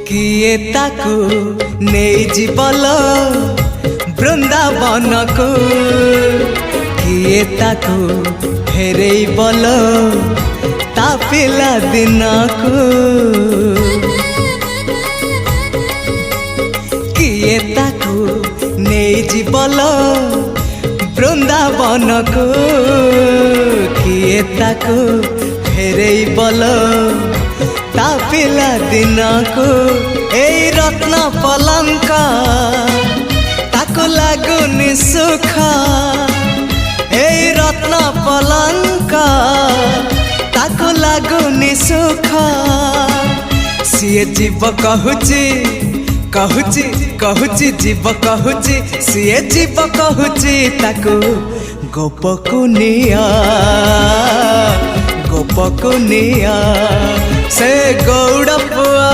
किए ताकू नहीं जीवल बृंदावन को किए ताकू फेरे बल ता पिला दिन को किए ताकू नहीं जीवल बृंदावन को किए ताकू फेरे बल ता पिला दिन को ए रत्न पलंक ताको लागुनी सुख ए रत्न पलंक ताको लागुनी सुख सीए जीव कहूची कहूची कहूची जीव कहूची सीए जीव कहूची ताको गोपकुनिया गोपकुनिया से गौड़ पुआ।